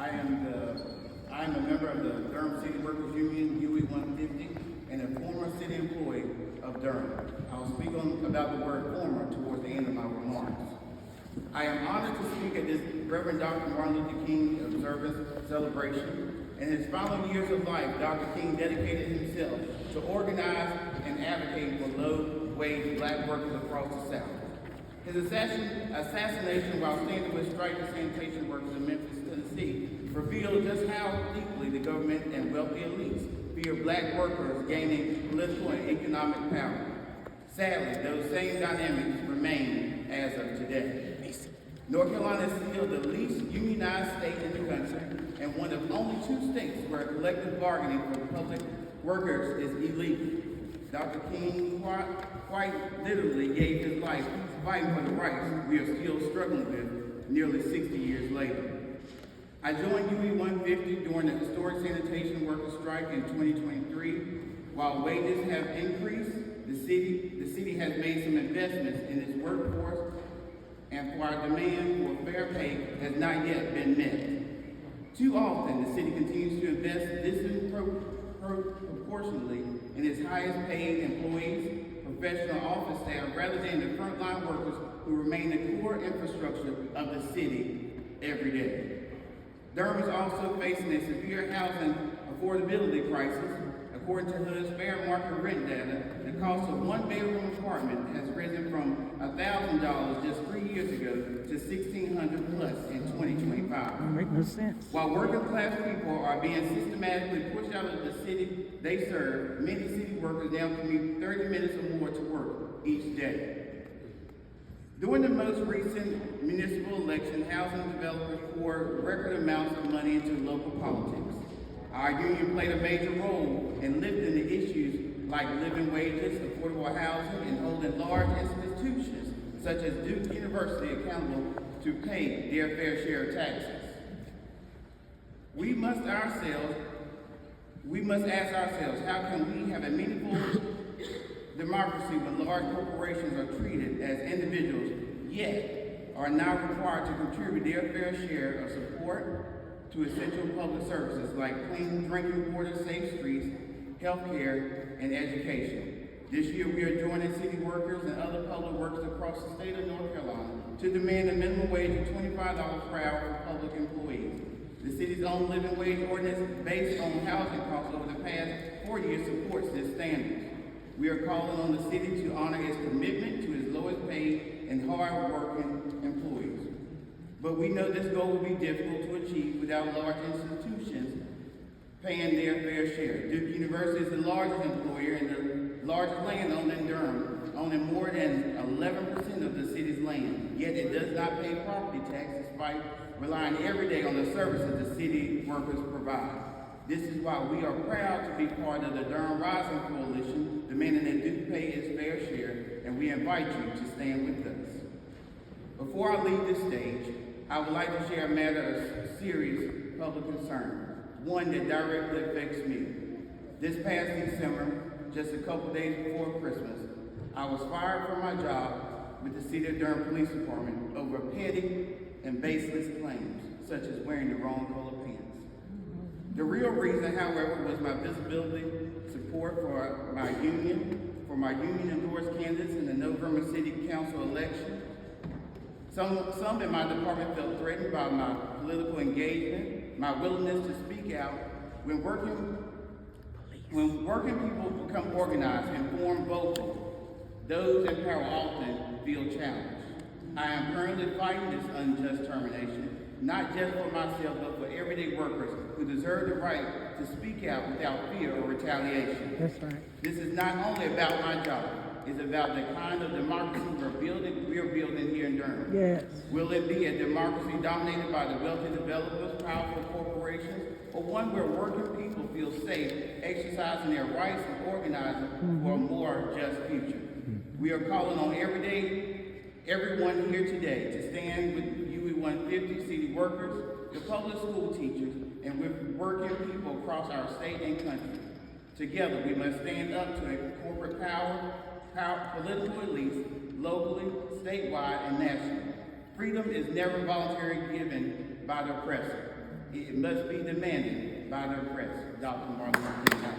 I am a member of the Durham City Workers Union, UE150, and a former city employee of Durham. I will speak about the word former towards the end of my remarks. I am honored to speak at this Reverend Dr. Martin Luther King observance celebration. In his final years of life, Dr. King dedicated himself to organize and advocate for low-wage black workers across the South. His assassination while standing with striking sanitation workers in Memphis, Tennessee, revealed just how deeply the government and wealthy elites fear black workers gaining political and economic power. Sadly, those same dynamics remain as of today. North Carolina is still the least unionized state in the country and one of only 2 states where collective bargaining for public workers is illegal. Dr. King quite literally gave his life fighting for the rights we are still struggling with nearly 60 years later. I joined UE150 during the historic sanitation workers strike in 2023. While wages have increased, the city has made some investments in its workforce, and for our demand for fair pay has not yet been met. Too often, the city continues to invest disproportionately in its highest paid employees, professional office staff, rather than the frontline workers who remain the core infrastructure of the city every day. Durham is also facing a severe housing affordability crisis. According to HUD's fair market rent data, the cost of one-bedroom apartment has risen from $1,000 just 3 years ago to $1,600 plus in 2025. That makes no sense. While working class people are being systematically pushed out of the city they serve, many city workers now commute 30 minutes or more to work each day. During the most recent municipal election, housing developers poured record amounts of money into local politics. Our union played a major role in lifting the issues like living wages, affordable housing, and holding large institutions such as Duke University accountable to pay their fair share of taxes. We must ask ourselves, how can we have a meaningful democracy when large corporations are treated as individuals, yet are now required to contribute their fair share of support to essential public services like clean drinking water, safe streets, healthcare, and education. This year we are joining city workers and other public workers across the state of North Carolina to demand a minimum wage of $25 per hour for public employees. The city's own living wage ordinance based on housing costs over the past 4 years supports this standard. We are calling on the city to honor its commitment to its lowest paid and hard-working employees. But we know this goal will be difficult to achieve without large institutions paying their fair share. Duke University is the largest employer and the largest landowner in Durham, owning more than 11% of the city's land. Yet it does not pay property tax despite relying every day on the services the city workers provide. This is why we are proud to be part of the Durham Rising Coalition, demanding that Duke pay its fair share, and we invite you to stand with us. Before I leave this stage, I would like to share a matter of serious public concern, one that directly affects me. This past December, just a couple days before Christmas, I was fired from my job with the City of Durham Police Department over petty and baseless claims, such as wearing the wrong color pants. The real reason, however, was my visibility, support for my union endorsed candidates in the November City Council election. Some in my department felt threatened by my political engagement, my willingness to speak out. When working people become organized and form vocal, those in power often feel challenged. I am currently fighting this unjust termination, not just for myself, but for everyday workers who deserve the right to speak out without fear or retaliation. That's right. This is not only about my job, it's about the kind of democracy we're building here in Durham. Yes. Will it be a democracy dominated by the wealthy developers, powerful corporations, or one where working people feel safe exercising their rights and organizing for a more just future? We are calling on everyone here today to stand with UE150 city workers, the public school teachers, and with working people across our state and country. Together, we must stand up to a corporate political elites, locally, statewide, and nationally. Freedom is never voluntarily given by the oppressor. it must be demanded by the oppressed. Dr. Martin Luther King.